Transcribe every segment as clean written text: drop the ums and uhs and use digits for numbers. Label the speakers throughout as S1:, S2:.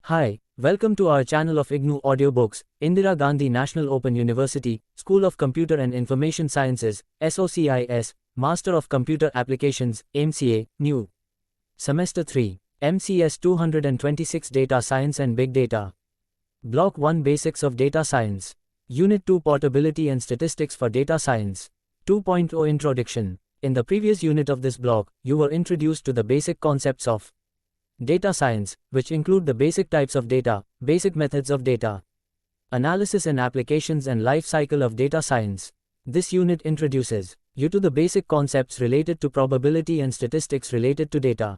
S1: Hi, welcome to our channel of IGNOU Audiobooks, Indira Gandhi National Open University, School of Computer and Information Sciences, SOCIS, Master of Computer Applications, MCA, New. Semester 3, MCS 226 Data Science and Big Data. Block 1 Basics of Data Science. Unit 2 Portability and Statistics for Data Science. 2.0 Introduction. In the previous unit of this block, you were introduced to the basic concepts of data science, which include the basic types of data, basic methods of data analysis and applications and life cycle of data science. This unit introduces you to the basic concepts related to probability and statistics related to data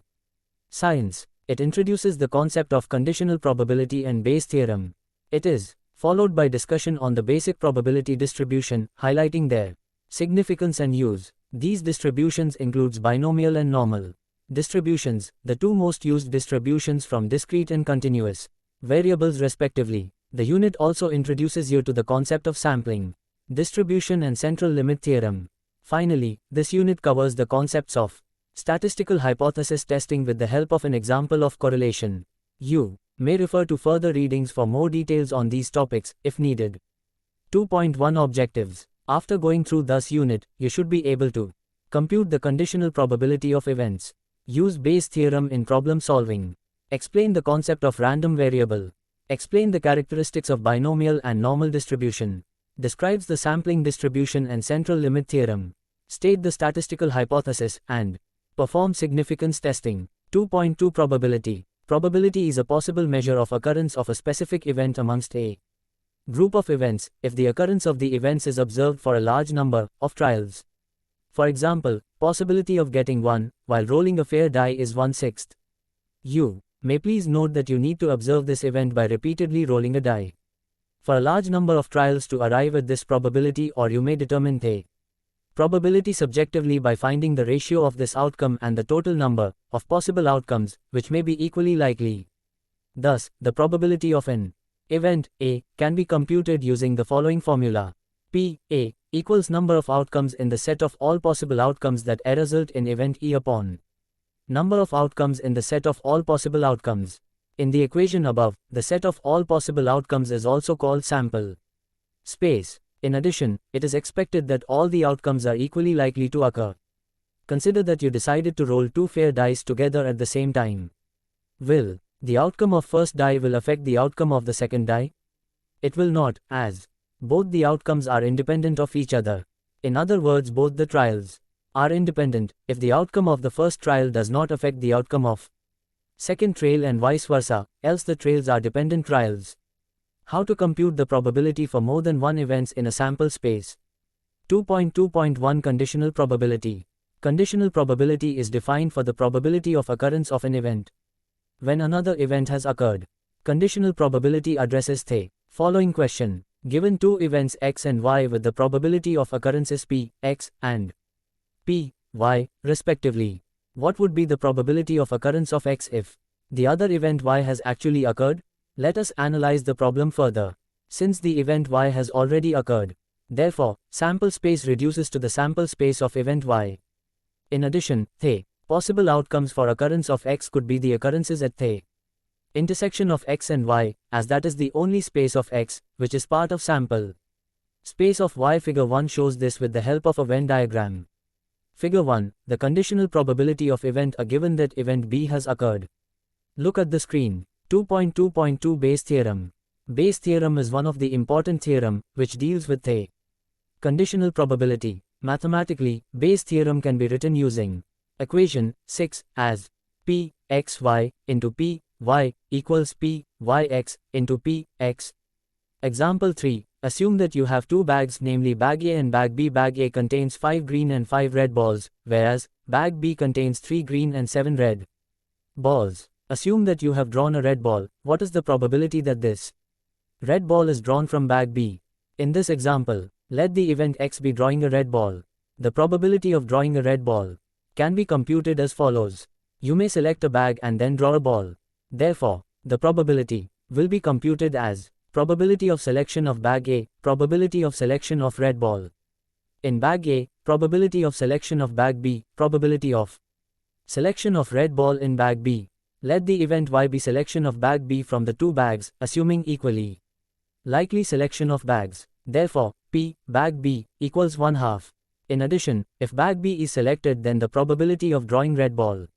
S1: science. It introduces the concept of conditional probability and Bayes theorem. It is followed by discussion on the basic probability distribution, highlighting their significance and use. These distributions includes binomial and normal distributions, the two most used distributions from discrete and continuous variables respectively. The unit also introduces you to the concept of sampling, distribution and central limit theorem. Finally, this unit covers the concepts of statistical hypothesis testing with the help of an example of correlation. You may refer to further readings for more details on these topics, if needed. 2.1 Objectives. After going through this unit, you should be able to compute the conditional probability of events, use Bayes theorem in problem solving, explain the concept of random variable, explain the characteristics of binomial and normal distribution, describes the sampling distribution and central limit theorem, state the statistical hypothesis, and perform significance testing. 2.2 Probability. Probability is a possible measure of occurrence of a specific event amongst a group of events, if the occurrence of the events is observed for a large number of trials. For example, possibility of getting 1 while rolling a fair die is 1/6. You may please note that you need to observe this event by repeatedly rolling a die for a large number of trials to arrive at this probability, or you may determine the probability subjectively by finding the ratio of this outcome and the total number of possible outcomes, which may be equally likely. Thus, the probability of an event A can be computed using the following formula. P(A) equals number of outcomes in the set of all possible outcomes that result in event E upon number of outcomes in the set of all possible outcomes. In the equation above, the set of all possible outcomes is also called sample space. In addition, it is expected that all the outcomes are equally likely to occur. Consider that you decided to roll two fair dice together at the same time. Will the outcome of first die will affect the outcome of the second die? It will not, as both the outcomes are independent of each other. In other words, both the trials are independent if the outcome of the first trial does not affect the outcome of second trial and vice versa, else the trials are dependent trials. How to compute the probability for more than one events in a sample space. 2.2.1 Conditional probability. Conditional probability is defined for the probability of occurrence of an event when another event has occurred. Conditional probability addresses the following question. Given two events X and Y with the probability of occurrences P, X, and P, Y, respectively, what would be the probability of occurrence of X if the other event Y has actually occurred? Let us analyze the problem further. Since the event Y has already occurred, therefore, sample space reduces to the sample space of event Y. In addition, the possible outcomes for occurrence of X could be the occurrences at the intersection of X and Y, as that is the only space of X, which is part of sample space of Y. Figure 1 shows this with the help of a Venn diagram. Figure 1, the conditional probability of event A given that event B has occurred. Look at the screen. 2.2.2 Bayes theorem. Bayes theorem is one of the important theorem which deals with the conditional probability. Mathematically, Bayes theorem can be written using equation 6 as P x y into P y equals P y x into P x. Example 3. Assume that you have two bags, namely bag A and bag B. Bag A contains 5 green and 5 red balls, whereas bag B contains 3 green and 7 red balls. Assume that you have drawn a red ball. What is the probability that this red ball is drawn from bag B? In this example, let the event X be drawing a red ball. The probability of drawing a red ball can be computed as follows. You may select a bag and then draw a ball. Therefore, the probability will be computed as probability of selection of bag A, probability of selection of red ball. In bag A, probability of selection of bag B, probability of selection of red ball in bag B. Let the event Y be selection of bag B from the two bags, assuming equally likely selection of bags. Therefore, P, bag B, equals 1/2. In addition, if bag B is selected, then the probability of drawing red ball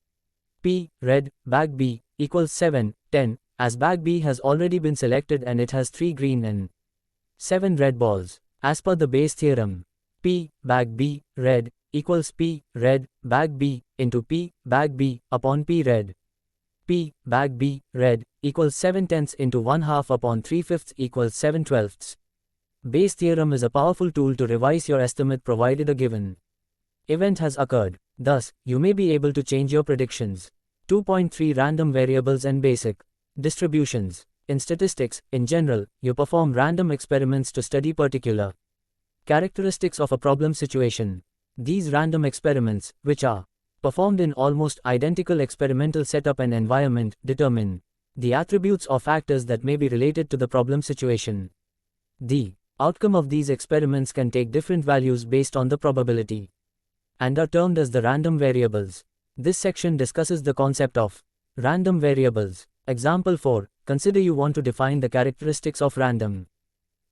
S1: P, red, bag B, equals 7, 10, as bag B has already been selected and it has 3 green and 7 red balls. As per the Bayes theorem, P, bag B, red, equals P, red, bag B, into P, bag B, upon P red. P, bag B, red, equals 7/10 into 1/2 upon 3/5 equals 7/12. Bayes theorem is a powerful tool to revise your estimate provided a given event has occurred. Thus, you may be able to change your predictions. 2.3 Random variables and basic distributions. In statistics, in general, you perform random experiments to study particular characteristics of a problem situation. These random experiments, which are performed in almost identical experimental setup and environment, determine the attributes or factors that may be related to the problem situation. The outcome of these experiments can take different values based on the probability and are termed as the random variables. This section discusses the concept of random variables. Example 4. Consider you want to define the characteristics of random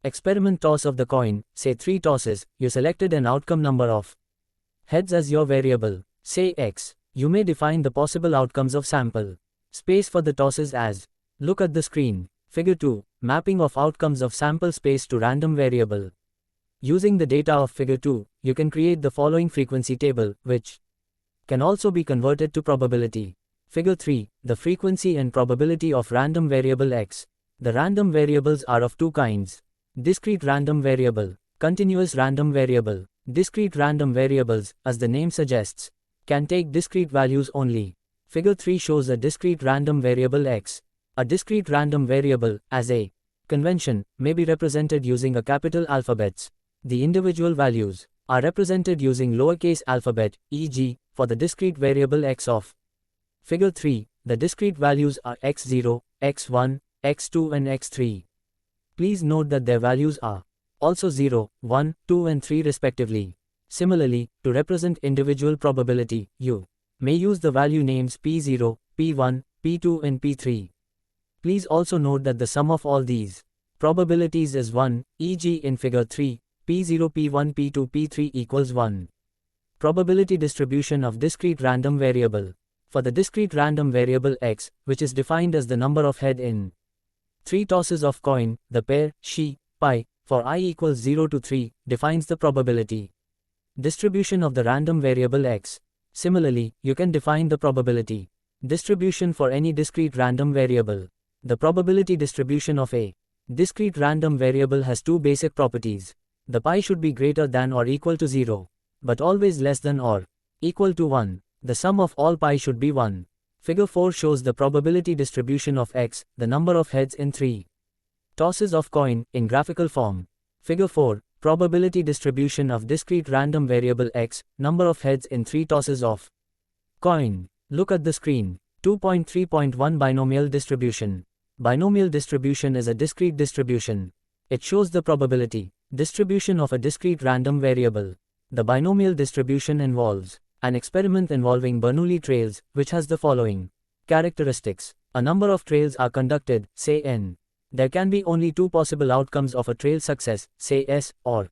S1: experiment toss of the coin, say 3 tosses, you selected an outcome number of heads as your variable, say x. You may define the possible outcomes of sample space for the tosses as, look at the screen, figure 2, mapping of outcomes of sample space to random variable. Using the data of figure 2, you can create the following frequency table, which can also be converted to probability. Figure 3, the frequency and probability of random variable x. The random variables are of two kinds: discrete random variable, continuous random variable. Discrete random variables, as the name suggests, can take discrete values only. Figure 3 shows a discrete random variable x. A discrete random variable, as a convention, may be represented using a capital alphabets. The individual values are represented using lowercase alphabet, e.g., for the discrete variable x of Figure 3, the discrete values are x0, x1, x2 and x3. Please note that their values are also 0, 1, 2 and 3 respectively. Similarly, to represent individual probability, you may use the value names P0, P1, P2 and P3. Please also note that the sum of all these probabilities is 1, e.g. in figure 3, P0, P1, P2, P3 equals 1. Probability distribution of discrete random variable. For the discrete random variable x, which is defined as the number of head in 3 tosses of coin, the pair, pi, for I equals 0 to 3, defines the probability distribution of the random variable x. Similarly, you can define the probability distribution for any discrete random variable. The probability distribution of a discrete random variable has two basic properties. The pi should be greater than or equal to 0, but always less than or equal to 1. The sum of all pi should be 1. Figure 4 shows the probability distribution of x, the number of heads in 3 tosses of coin, in graphical form. Figure 4, probability distribution of discrete random variable x, number of heads in 3 tosses of coin. Look at the screen. 2.3.1 Binomial distribution. Binomial distribution is a discrete distribution. It shows the probability distribution of a discrete random variable. The binomial distribution involves an experiment involving Bernoulli trails, which has the following characteristics. A number of trails are conducted, say n. There can be only two possible outcomes of a trail: success, say S, or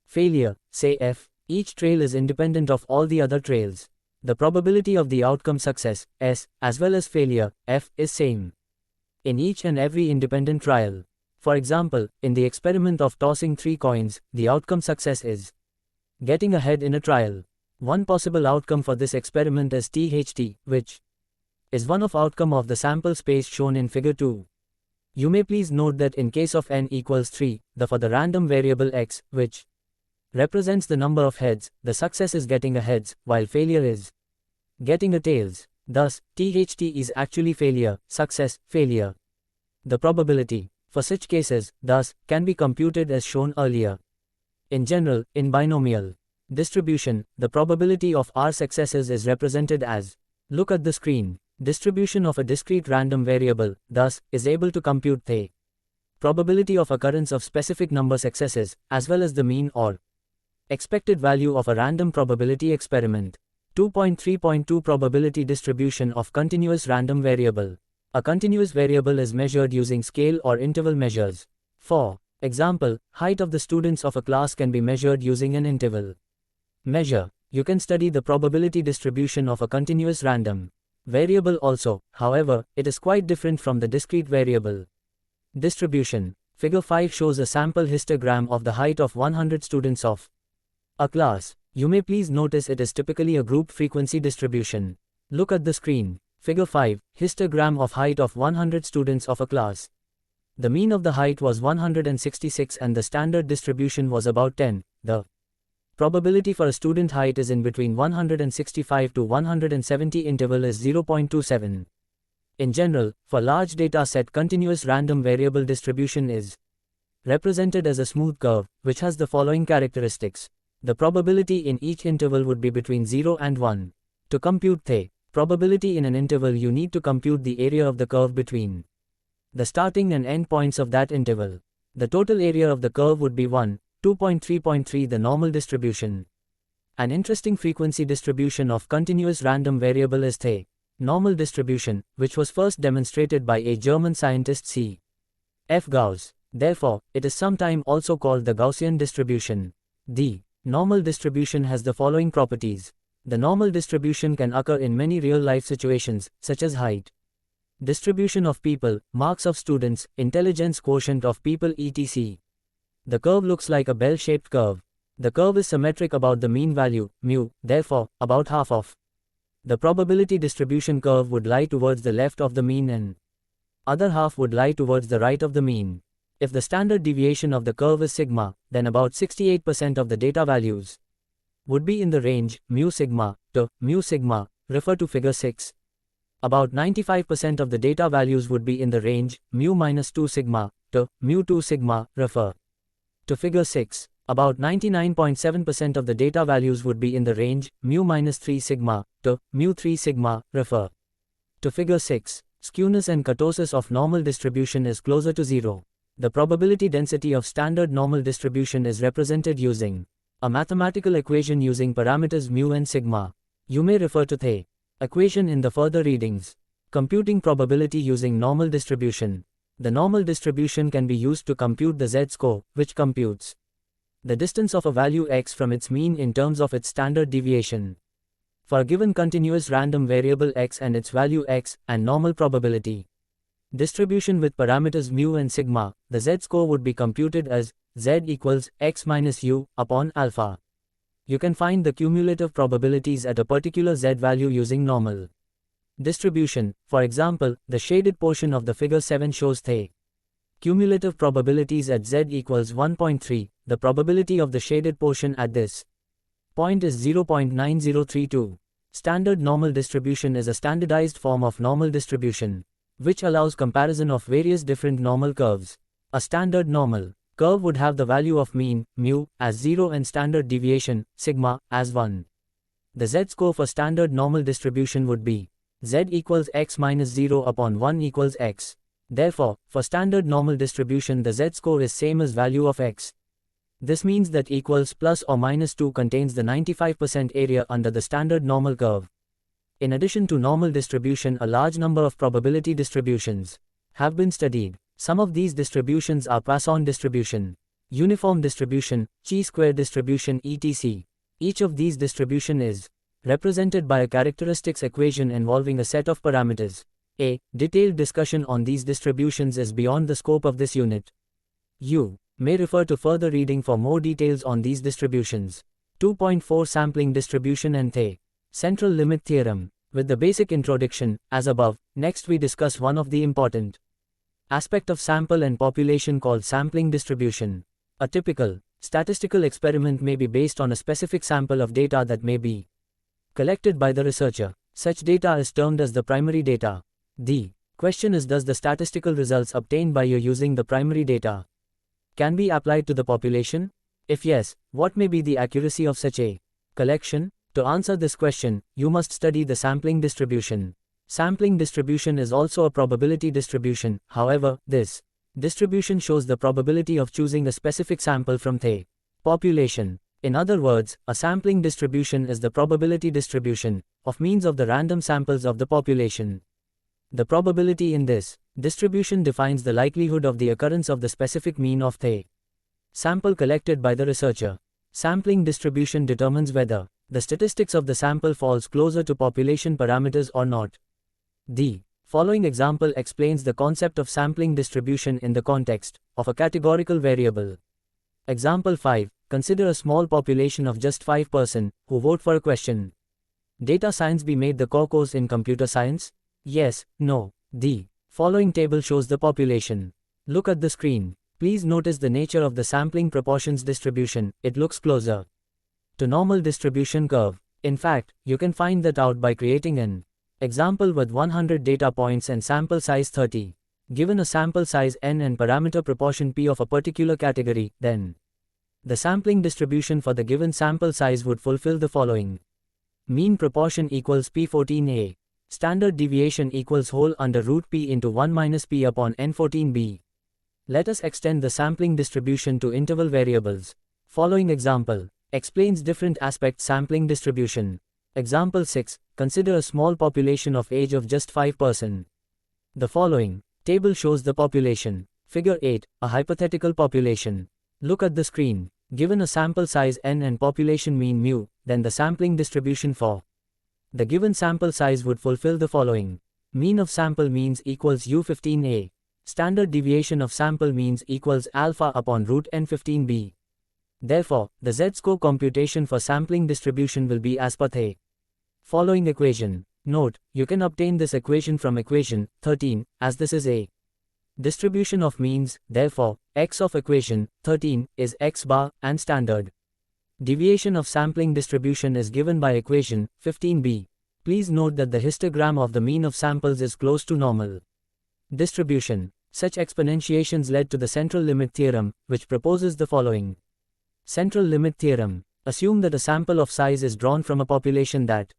S1: failure, say F. Each trail is independent of all the other trails. The probability of the outcome success, S, as well as failure, F, is same in each and every independent trial. For example, in the experiment of tossing 3 coins, the outcome success is getting ahead in a trial. One possible outcome for this experiment is THT, which is one of outcome of the sample space shown in figure 2. You may please note that in case of n equals 3, for the random variable x, which represents the number of heads, the success is getting a heads, while failure is getting a tails. Thus, THT is actually failure, success, failure. The probability for such cases, thus, can be computed as shown earlier. In general, in binomial distribution, the probability of R successes is represented as, look at the screen, distribution of a discrete random variable, thus, is able to compute the probability of occurrence of specific number successes, as well as the mean or expected value of a random probability experiment. 2.3.2 Probability distribution of continuous random variable. A continuous variable is measured using scale or interval measures. For example, height of the students of a class can be measured using an interval measure. You can study the probability distribution of a continuous random variable also. However, it is quite different from the discrete variable distribution. Figure 5 shows a sample histogram of the height of 100 students of a class. You may please notice it is typically a group frequency distribution. Look at the screen. Figure 5, histogram of height of 100 students of a class. The mean of the height was 166 and the standard distribution was about 10. The probability for a student height is in between 165 to 170, interval is 0.27. In general, for large data set, continuous random variable distribution is represented as a smooth curve, which has the following characteristics. The probability in each interval would be between 0 and 1. To compute the probability in an interval, you need to compute the area of the curve between the starting and end points of that interval. The total area of the curve would be 1, 2.3.3, the normal distribution. An interesting frequency distribution of continuous random variable is the normal distribution, which was first demonstrated by a German scientist C. F. Gauss. Therefore, it is sometimes also called the Gaussian distribution. The normal distribution has the following properties. The normal distribution can occur in many real-life situations, such as height distribution of people, marks of students, intelligence quotient of people, etc. The curve looks like a bell-shaped curve. The curve is symmetric about the mean value, mu, therefore, about half of the probability distribution curve would lie towards the left of the mean and other half would lie towards the right of the mean. If the standard deviation of the curve is sigma, then about 68% of the data values would be in the range mu sigma to mu sigma, refer to figure 6. About 95% of the data values would be in the range mu minus 2 sigma to mu 2 sigma, refer to figure 6. About 99.7% of the data values would be in the range mu minus 3 sigma to mu 3 sigma, refer to figure 6. Skewness and kurtosis of normal distribution is closer to 0. The probability density of standard normal distribution is represented using a mathematical equation using parameters mu and sigma. You may refer to the equation in the further readings. Computing probability using normal distribution. The normal distribution can be used to compute the z-score, which computes the distance of a value x from its mean in terms of its standard deviation. For a given continuous random variable x and its value x, and normal probability distribution with parameters mu and sigma, the z-score would be computed as z equals x minus u upon alpha. You can find the cumulative probabilities at a particular z value using normal distribution. For example, the shaded portion of the figure 7 shows the cumulative probabilities at z equals 1.3. The probability of the shaded portion at this point is 0.9032. Standard normal distribution is a standardized form of normal distribution, which allows comparison of various different normal curves. A standard normal curve would have the value of mean, mu, as 0 and standard deviation, sigma, as 1. The z-score for standard normal distribution would be z equals x minus 0 upon 1 equals x. Therefore, for standard normal distribution, the z-score is same as value of x. This means that equals plus or minus 2 contains the 95% area under the standard normal curve. In addition to normal distribution, a large number of probability distributions have been studied. Some of these distributions are Poisson distribution, uniform distribution, chi-square distribution, etc. Each of these distribution is represented by a characteristics equation involving a set of parameters. A detailed discussion on these distributions is beyond the scope of this unit. You may refer to further reading for more details on these distributions. 2.4 Sampling distribution and the central limit theorem. With the basic introduction, as above, next we discuss one of the important aspect of sample and population called sampling distribution. A typical statistical experiment may be based on a specific sample of data that may be collected by the researcher. Such data is termed as the primary data. The question is, does the statistical results obtained by you using the primary data can be applied to the population? If yes, what may be the accuracy of such a collection? To answer this question, you must study the sampling distribution. Sampling distribution is also a probability distribution. However, this distribution shows the probability of choosing a specific sample from the population. In other words, a sampling distribution is the probability distribution of means of the random samples of the population. The probability in this distribution defines the likelihood of the occurrence of the specific mean of the sample collected by the researcher. Sampling distribution determines whether the statistics of the sample falls closer to population parameters or not. The following example explains the concept of sampling distribution in the context of a categorical variable. Example 5. Consider a small population of just 5 persons who vote for a question. Data science be made the core course in computer science? Yes, no. The following table shows the population. Look at the screen. Please notice the nature of the sampling proportions distribution. It looks closer to normal distribution curve. In fact, you can find that out by creating an example with 100 data points and sample size 30. Given a sample size n and parameter proportion p of a particular category, then the sampling distribution for the given sample size would fulfill the following. Mean proportion equals p14a. Standard deviation equals whole under root p into 1 minus p upon n14b. Let us extend the sampling distribution to interval variables. Following example explains different aspects sampling distribution. Example 6. Consider a small population of age of just 5 persons. The following table shows the population. Figure 8. A hypothetical population. Look at the screen. Given a sample size n and population mean mu, then the sampling distribution for the given sample size would fulfill the following. Mean of sample means equals u15a. Standard deviation of sample means equals alpha upon root n15b. Therefore, the z-score computation for sampling distribution will be as per the following equation. Note, you can obtain this equation from equation 13, as this is a distribution of means. Therefore, x of equation 13 is x bar, and standard deviation of sampling distribution is given by equation 15b. Please note that the histogram of the mean of samples is close to normal distribution. Such exponentiations led to the central limit theorem, which proposes the following. Central limit theorem. Assume that a sample of size is drawn from a population that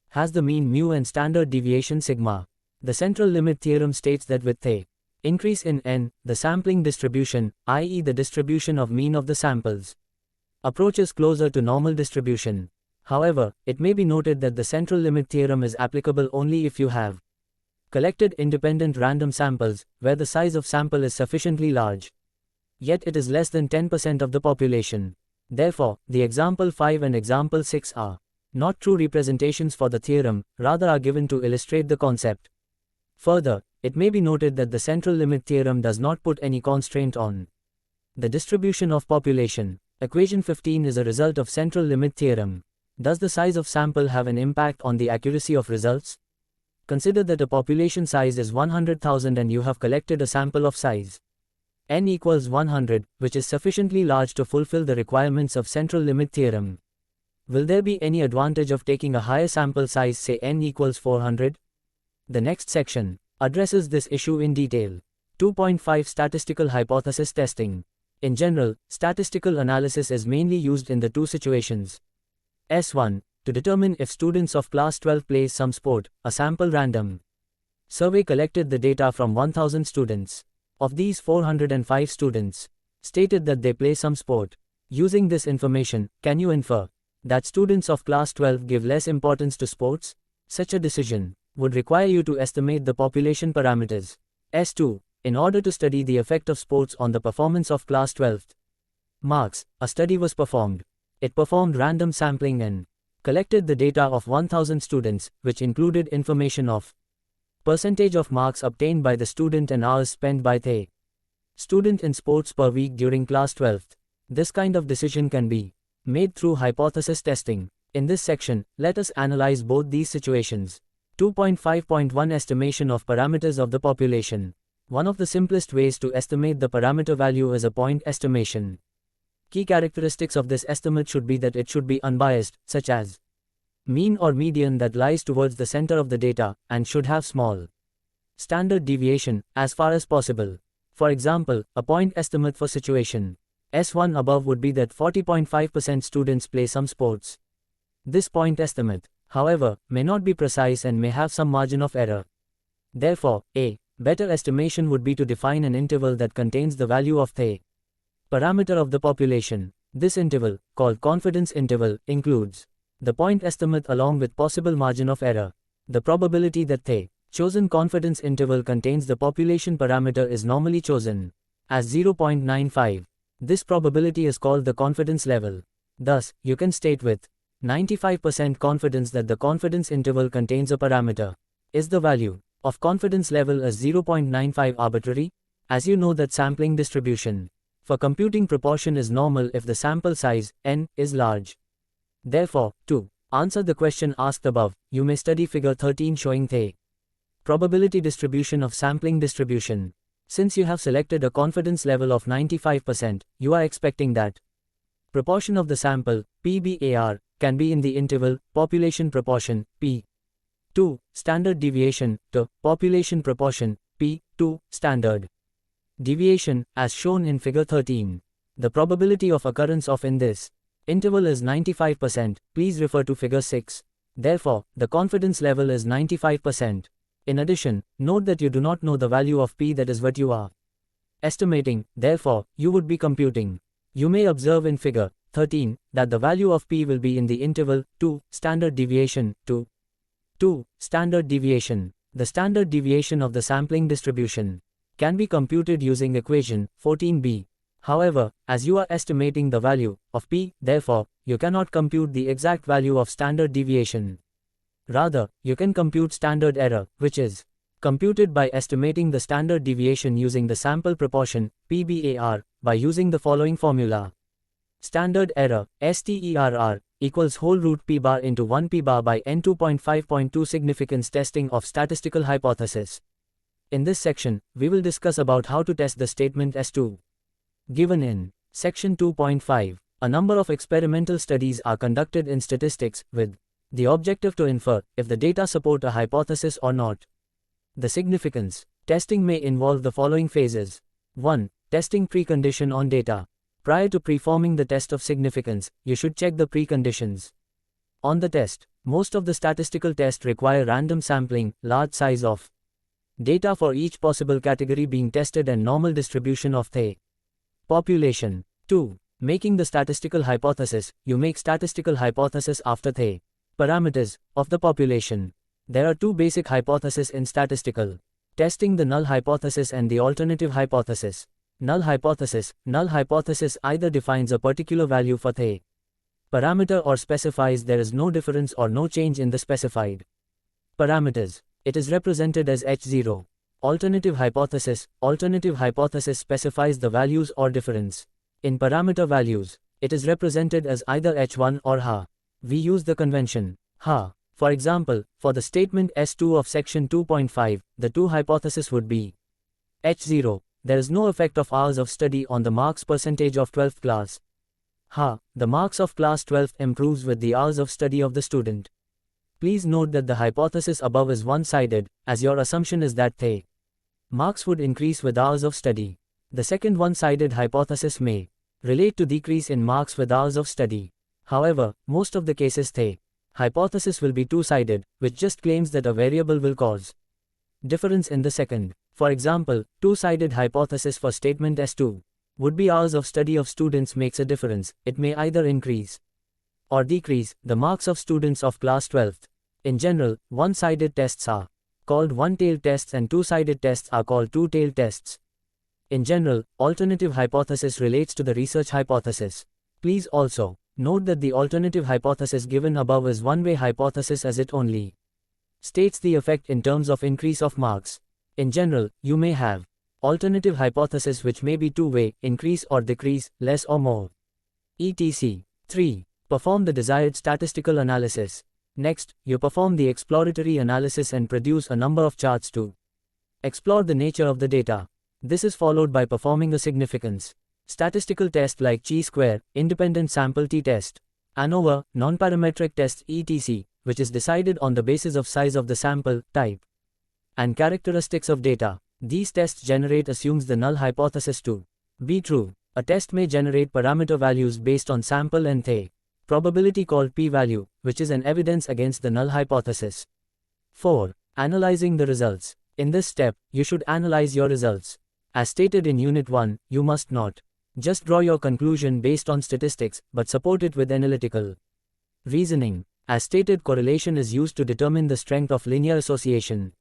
S1: has the mean mu and standard deviation sigma. The central limit theorem states that with the increase in n, the sampling distribution, i.e. the distribution of mean of the samples, approaches closer to normal distribution. However, it may be noted that the central limit theorem is applicable only if you have collected independent random samples, where the size of sample is sufficiently large, yet it is less than 10% of the population. Therefore, the example 5 and example 6 are not true representations for the theorem, rather are given to illustrate the concept. Further, it may be noted that the central limit theorem does not put any constraint on the distribution of population. Equation 15 is a result of central limit theorem. Does the size of sample have an impact on the accuracy of results? Consider that a population size is 100,000 and you have collected a sample of size n equals 100, which is sufficiently large to fulfill the requirements of central limit theorem. Will there be any advantage of taking a higher sample size, say n equals 400? The next section addresses this issue in detail. 2.5 Statistical hypothesis testing. In general, statistical analysis is mainly used in the two situations. S1. To determine if students of class 12 plays some sport, a sample random survey collected the data from 1000 students. Of these, 405 students stated that they play some sport. Using this information, can you infer that students of class 12 give less importance to sports? Such a decision would require you to estimate the population parameters. S2. In order to study the effect of sports on the performance of class 12 marks, a study was performed. It performed random sampling and collected the data of 1000 students, which included information of percentage of marks obtained by the student and hours spent by the student in sports per week during class 12. This kind of decision can be made through hypothesis testing. In this section, let us analyze both these situations. 2.5.1 Estimation of parameters of the population. One of the simplest ways to estimate the parameter value is a point estimation. Key characteristics of this estimate should be that it should be unbiased, such as mean or median that lies towards the center of the data, and should have small standard deviation, as far as possible. For example, a point estimate for situation S1 above would be that 40.5% students play some sports. This point estimate, however, may not be precise and may have some margin of error. Therefore, a better estimation would be to define an interval that contains the value of the parameter of the population. This interval, called confidence interval, includes the point estimate along with possible margin of error. The probability that the chosen confidence interval contains the population parameter is normally chosen as 0.95. This probability is called the confidence level. Thus, you can state with 95% confidence that the confidence interval contains a parameter. Is the value of confidence level as 0.95 arbitrary? As you know that sampling distribution for computing proportion is normal if the sample size, n, is large. Therefore, to answer the question asked above, you may study figure 13 showing the probability distribution of sampling distribution. Since you have selected a confidence level of 95%, you are expecting that proportion of the sample, PBAR, can be in the interval population proportion, P. 2, standard deviation, to population proportion, P2, standard deviation, as shown in figure 13. The probability of occurrence of in this interval is 95%, please refer to figure 6. Therefore, the confidence level is 95%. In addition, note that you do not know the value of P, that is what you are estimating, therefore, you would be computing. You may observe in figure 13 that the value of P will be in the interval 2, standard deviation, to 2, standard deviation. The standard deviation of the sampling distribution can be computed using equation 14b. However, as you are estimating the value of P, therefore, you cannot compute the exact value of standard deviation. Rather, you can compute standard error, which is computed by estimating the standard deviation using the sample proportion, PBAR, by using the following formula. Standard error, STERR, equals whole root P bar into 1 P bar by N 2.5.2 significance testing of statistical hypothesis. In this section, we will discuss about how to test the statement S2. Given in section 2.5, a number of experimental studies are conducted in statistics with the objective to infer if the data support a hypothesis or not. The significance testing may involve the following phases. 1. Testing precondition on data. Prior to performing the test of significance, you should check the preconditions on the test. Most of the statistical tests require random sampling, large size of data for each possible category being tested, and normal distribution of the population. 2. Making the statistical hypothesis. You make statistical hypothesis after the parameters of the population. There are two basic hypotheses in statistical testing: the null hypothesis and the alternative hypothesis. Null hypothesis either defines a particular value for the parameter or specifies there is no difference or no change in the specified parameters. It is represented as H0. Alternative hypothesis specifies the values or difference in parameter values. It is represented as either H1 or HA. We use the convention HA. For example, for the statement S2 of section 2.5, the two hypotheses would be H0. There is no effect of hours of study on the marks percentage of 12th class. HA. The marks of class 12 improves with the hours of study of the student. Please note that the hypothesis above is one-sided, as your assumption is that the marks would increase with hours of study. The second one-sided hypothesis may relate to decrease in marks with hours of study. However, most of the cases the hypothesis will be two-sided, which just claims that a variable will cause difference in the second. For example, two-sided hypothesis for statement S2 would be hours of study of students makes a difference. It may either increase or decrease the marks of students of class 12th. In general, one-sided tests are called one-tailed tests and two-sided tests are called two-tailed tests. In general, alternative hypothesis relates to the research hypothesis. Please also note that the alternative hypothesis given above is one-way hypothesis, as it only states the effect in terms of increase of marks. In general, you may have alternative hypothesis which may be two-way, increase or decrease, less or more, etc. 3. Perform the desired statistical analysis. Next, you perform the exploratory analysis and produce a number of charts to explore the nature of the data. This is followed by performing a significance statistical test like chi-square, independent sample t-test, ANOVA, non-parametric tests etc., which is decided on the basis of size of the sample, type, and characteristics of data. These tests generate assumes the null hypothesis to be true. A test may generate parameter values based on sample and the probability called p-value, which is an evidence against the null hypothesis. 4. Analyzing the results. In this step, you should analyze your results. As stated in Unit 1, you must not Just draw your conclusion based on statistics, but support it with analytical reasoning. As stated, correlation is used to determine the strength of linear association.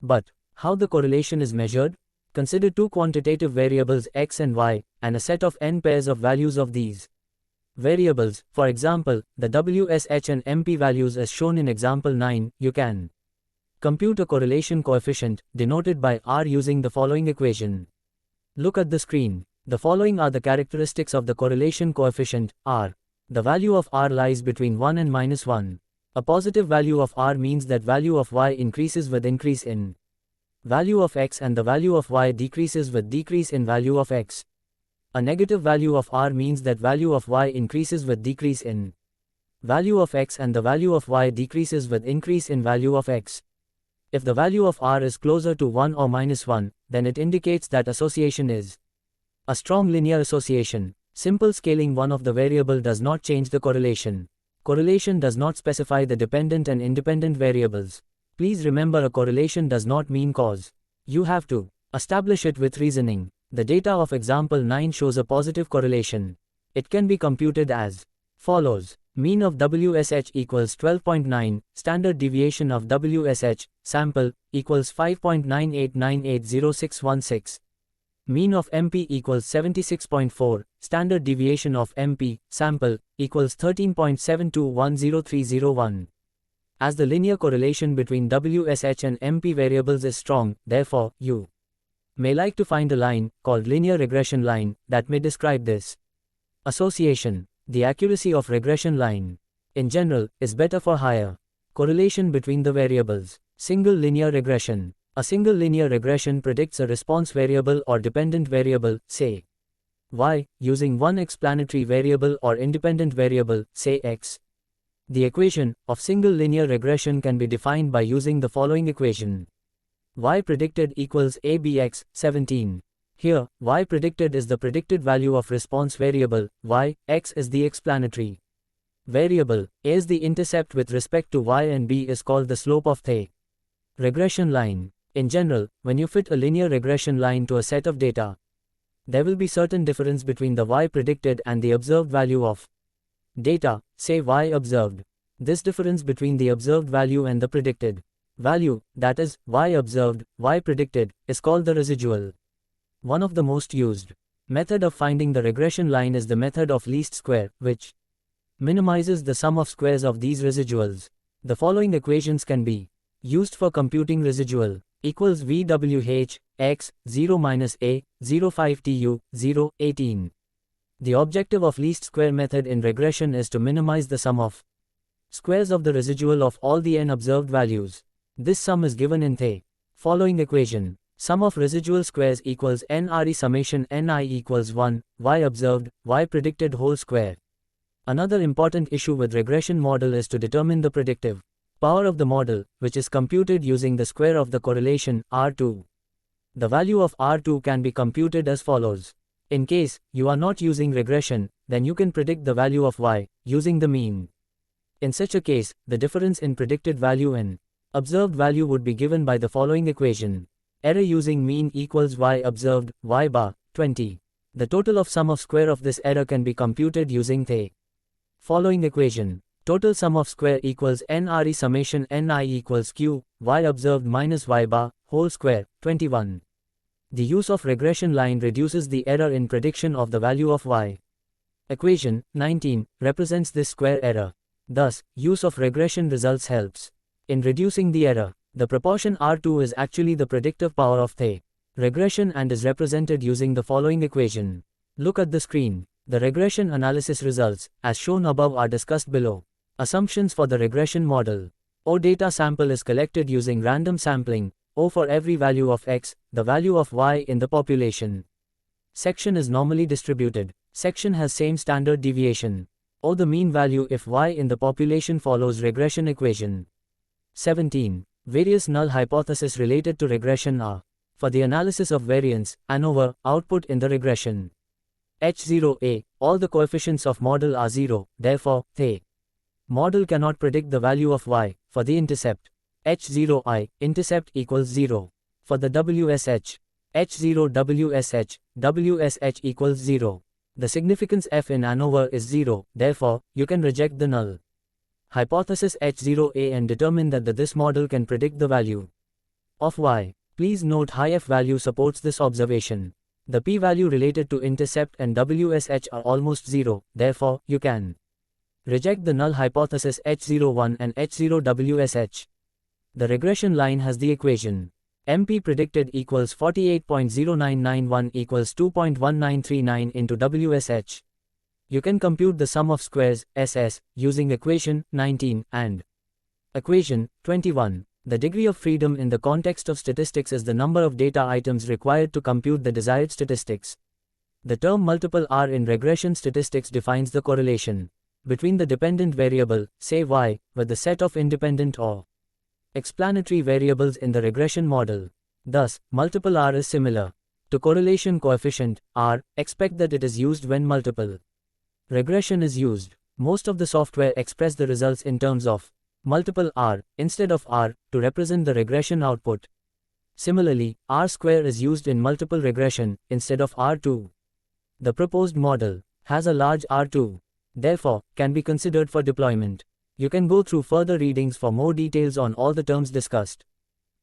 S1: But how the correlation is measured? Consider two quantitative variables x and y, and a set of n pairs of values of these variables, for example, the WSH and MP values as shown in example 9. You can compute a correlation coefficient, denoted by R, using the following equation. Look at the screen. The following are the characteristics of the correlation coefficient, R. The value of R lies between 1 and -1. A positive value of R means that value of y increases with increase in value of x and the value of y decreases with decrease in value of x. A negative value of R means that value of y increases with decrease in value of x and the value of y decreases with increase in value of x. If the value of R is closer to 1 or -1, then it indicates that association is a strong linear association. Simple scaling one of the variable does not change the correlation. Correlation does not specify the dependent and independent variables. Please remember, a correlation does not mean cause. You have to establish it with reasoning. The data of example 9 shows a positive correlation. It can be computed as follows. Mean of WSH equals 12.9, standard deviation of WSH, sample, equals 5.98980616. Mean of MP equals 76.4, standard deviation of MP, sample, equals 13.7210301. As the linear correlation between WSH and MP variables is strong, therefore, you may like to find a line, called linear regression line, that may describe this association. The accuracy of regression line, in general, is better for higher correlation between the variables. Single linear regression. A single linear regression predicts a response variable or dependent variable, say y, using one explanatory variable or independent variable, say x. The equation of single linear regression can be defined by using the following equation. Y predicted equals ABX, 17. Here, y predicted is the predicted value of response variable, y, x is the explanatory variable, a is the intercept with respect to y, and b is called the slope of the regression line. In general, when you fit a linear regression line to a set of data, there will be certain difference between the y predicted and the observed value of data, say y observed. This difference between the observed value and the predicted value, that is, y observed, y predicted, is called the residual. One of the most used method of finding the regression line is the method of least square, which minimizes the sum of squares of these residuals. The following equations can be used for computing residual. Equals VWH, x, 0 minus a, 05 tu, 0, 18. The objective of least square method in regression is to minimize the sum of squares of the residual of all the n observed values. This sum is given in the following equation. Sum of residual squares equals NRE summation Ni equals 1, y observed, y predicted whole square. Another important issue with regression model is to determine the predictive power of the model, which is computed using the square of the correlation, R2. The value of R2 can be computed as follows. In case you are not using regression, then you can predict the value of y, using the mean. In such a case, the difference in predicted value and observed value would be given by the following equation. Error using mean equals y observed, y bar, 20. The total of sum of square of this error can be computed using the following equation. Total sum of square equals NRE summation Ni equals q, y observed minus y bar, whole square, 21. The use of regression line reduces the error in prediction of the value of y. Equation 19 represents this square error. Thus, use of regression results helps in reducing the error. The proportion R2 is actually the predictive power of the regression and is represented using the following equation. Look at the screen. The regression analysis results, as shown above, are discussed below. Assumptions for the regression model. O data sample is collected using random sampling, O for every value of x, the value of y in the population. Section is normally distributed. Section has same standard deviation. O the mean value if y in the population follows regression equation. 17. Various null hypotheses related to regression are. For the analysis of variance, ANOVA, output in the regression. H0a, all the coefficients of model are 0, therefore, the model cannot predict the value of y. For the intercept, H0i, intercept equals 0. For the WSH, H0 WSH, WSH equals 0. The significance F in ANOVA is 0, therefore, you can reject the null hypothesis H0A and determine that this model can predict the value of Y. Please note high F value supports this observation. The p-value related to intercept and WSH are almost 0, therefore, you can reject the null hypothesis H01 and H0WSH. The regression line has the equation MP predicted equals 48.0991 equals 2.1939 into WSH. You can compute the sum of squares, SS, using equation 19 and equation 21. The degree of freedom in the context of statistics is the number of data items required to compute the desired statistics. The term multiple R in regression statistics defines the correlation between the dependent variable, say Y, with the set of independent or explanatory variables in the regression model. Thus, multiple R is similar to correlation coefficient, R. Expect that it is used when multiple regression is used. Most of the software express the results in terms of multiple R, instead of R, to represent the regression output. Similarly, R square is used in multiple regression, instead of R2. The proposed model has a large R2, therefore, can be considered for deployment. You can go through further readings for more details on all the terms discussed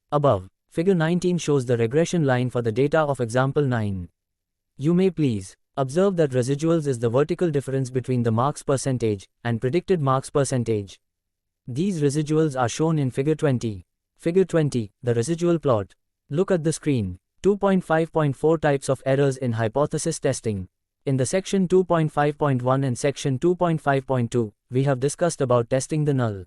S1: above. Figure 19 shows the regression line for the data of example 9. You may please observe that residuals is the vertical difference between the marks percentage and predicted marks percentage. These residuals are shown in Figure 20. Figure 20, the residual plot. Look at the screen. 2.5.4 Types of errors in hypothesis testing. In the section 2.5.1 and section 2.5.2, we have discussed about testing the null.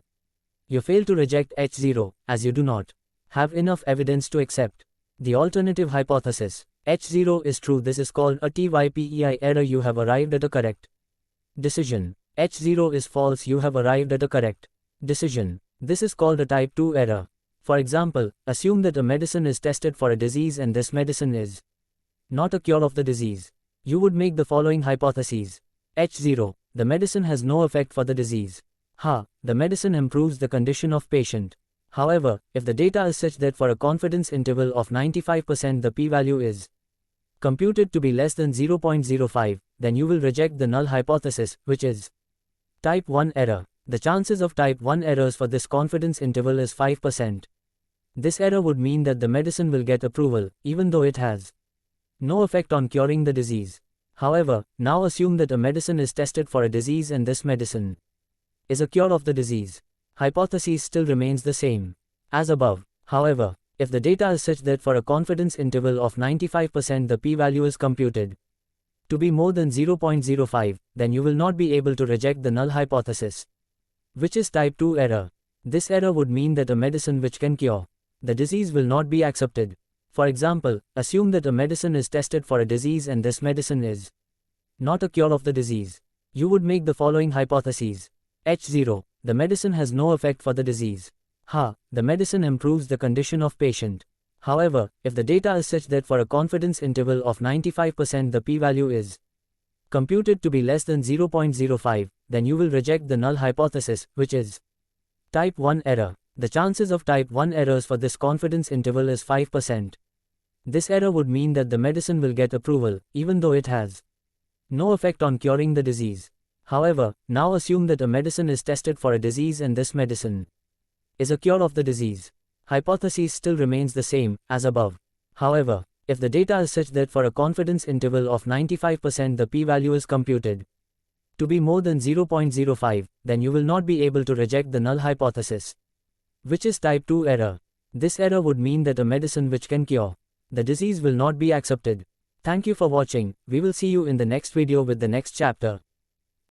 S1: You fail to reject H0, as you do not have enough evidence to accept the alternative hypothesis. H0 is true. This is called a TYPEI error. You have arrived at a correct decision. H0 is false. You have arrived at a correct decision. This is called a type 2 error. For example, assume that a medicine is tested for a disease and this medicine is not a cure of the disease. You would make the following hypotheses. H0, the medicine has no effect for the disease. The medicine improves the condition of patient. However, if the data is such that for a confidence interval of 95% the p-value is computed to be less than 0.05, then you will reject the null hypothesis, which is type 1 error. The chances of type 1 errors for this confidence interval is 5%. This error would mean that the medicine will get approval, even though it has no effect on curing the disease. However, now assume that a medicine is tested for a disease and this medicine is a cure of the disease. Hypothesis still remains the same as above. However, if the data is such that for a confidence interval of 95% the p-value is computed to be more than 0.05, then you will not be able to reject the null hypothesis, which is type 2 error. This error would mean that a medicine which can cure the disease will not be accepted. For example, assume that a medicine is tested for a disease and this medicine is not a cure of the disease. You would make the following hypotheses. H0, the medicine has no effect for the disease. The medicine improves the condition of patient. However, if the data is such that for a confidence interval of 95% the p-value is computed to be less than 0.05, then you will reject the null hypothesis, which is type 1 error. The chances of type 1 errors for this confidence interval is 5%. This error would mean that the medicine will get approval, even though it has no effect on curing the disease. However, now assume that a medicine is tested for a disease and this medicine is a cure of the disease. Hypothesis still remains the same as above. However, if the data is such that for a confidence interval of 95% the p-value is computed to be more than 0.05, then you will not be able to reject the null hypothesis, which is type 2 error. This error would mean that a medicine which can cure the disease will not be accepted. Thank you for watching. We will see you in the next video with the next chapter.